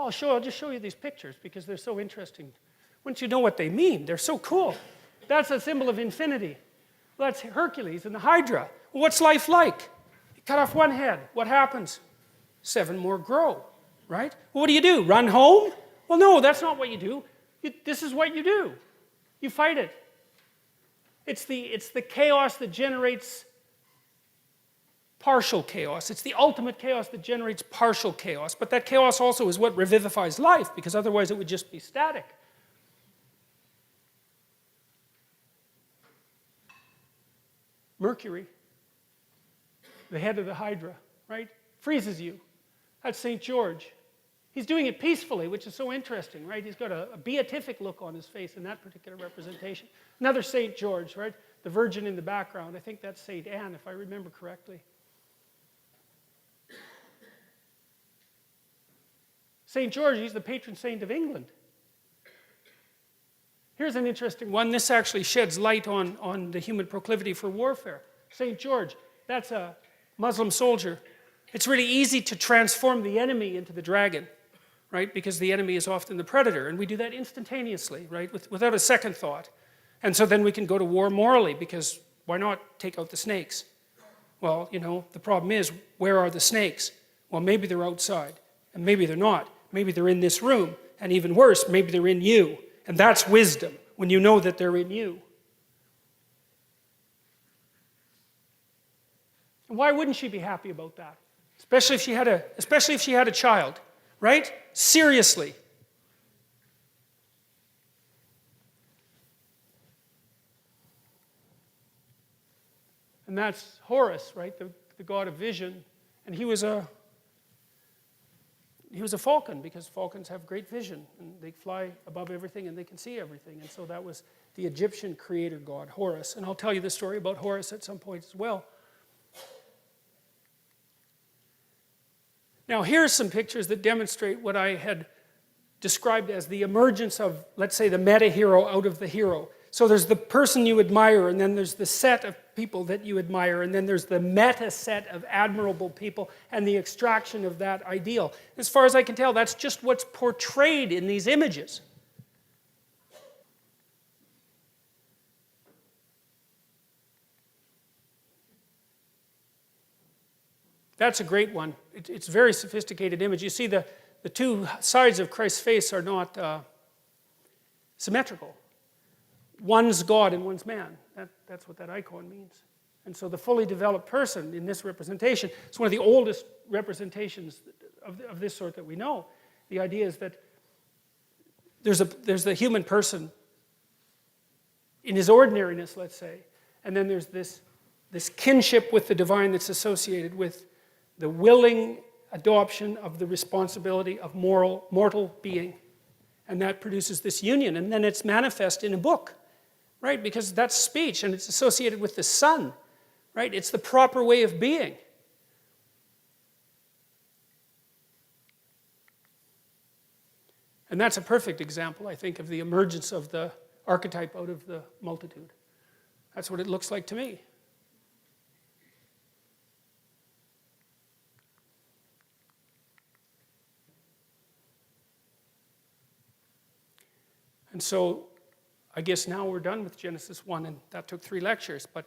I'll just show you these pictures because they're so interesting. Once you know what they mean, they're so cool. That's a symbol of infinity. Well, that's Hercules and the Hydra. Well, what's life like? You cut off one head. What happens? 7 more grow, right? Well, what do? Run home? Well, no, that's not what you do. This is what you do. You fight it. It's the chaos that generates partial chaos. It's the ultimate chaos that generates partial chaos. But that chaos also is what revivifies life, because otherwise it would just be static. Mercury, the head of the Hydra, right? Freezes you. That's St. George. He's doing it peacefully, which is so interesting, right? He's got a beatific look on his face in that particular representation. Another St. George, right? The Virgin in the background. I think that's St. Anne, if I remember correctly. St. George, he's the patron saint of England. Here's an interesting one. This actually sheds light on the human proclivity for warfare. St. George, that's a Muslim soldier. It's really easy to transform the enemy into the dragon, right? Because the enemy is often the predator, and we do that instantaneously, right? Without a second thought. And so then we can go to war morally, because why not take out the snakes? Well, you know, the problem is, where are the snakes? Well, maybe they're outside, and maybe they're not. Maybe they're in this room, and even worse, maybe they're in you. And that's wisdom, when you know that they're in you. And why wouldn't she be happy about that? Especially if she had a child, right? Seriously. And that's Horus, right? The god of vision. And he was a falcon, because falcons have great vision, and they fly above everything and they can see everything. And so that was the Egyptian creator god, Horus. And I'll tell you the story about Horus at some point as well. Now, here's some pictures that demonstrate what I had described as the emergence of, let's say, the meta-hero out of the hero. So there's the person you admire, and then there's the set of people that you admire, and then there's the meta set of admirable people and the extraction of that ideal. As far as I can tell, that's just what's portrayed in these images. That's a great one. It's a very sophisticated image. You see the two sides of Christ's face are not symmetrical. One's God and one's man. That's what that icon means. And so the fully developed person in this representation, it's one of the oldest representations of this sort that we know. The idea is that there's the human person in his ordinariness, let's say, and then there's this kinship with the divine that's associated with the willing adoption of the responsibility of mortal being. And that produces this union, and then it's manifest in a book. Right, because that's speech, and it's associated with the sun, right? It's the proper way of being. And that's a perfect example, I think, of the emergence of the archetype out of the multitude. That's what it looks like to me. And so, I guess now we're done with Genesis 1, and that took 3 lectures, but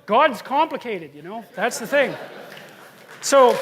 God's complicated, you know? That's the thing. So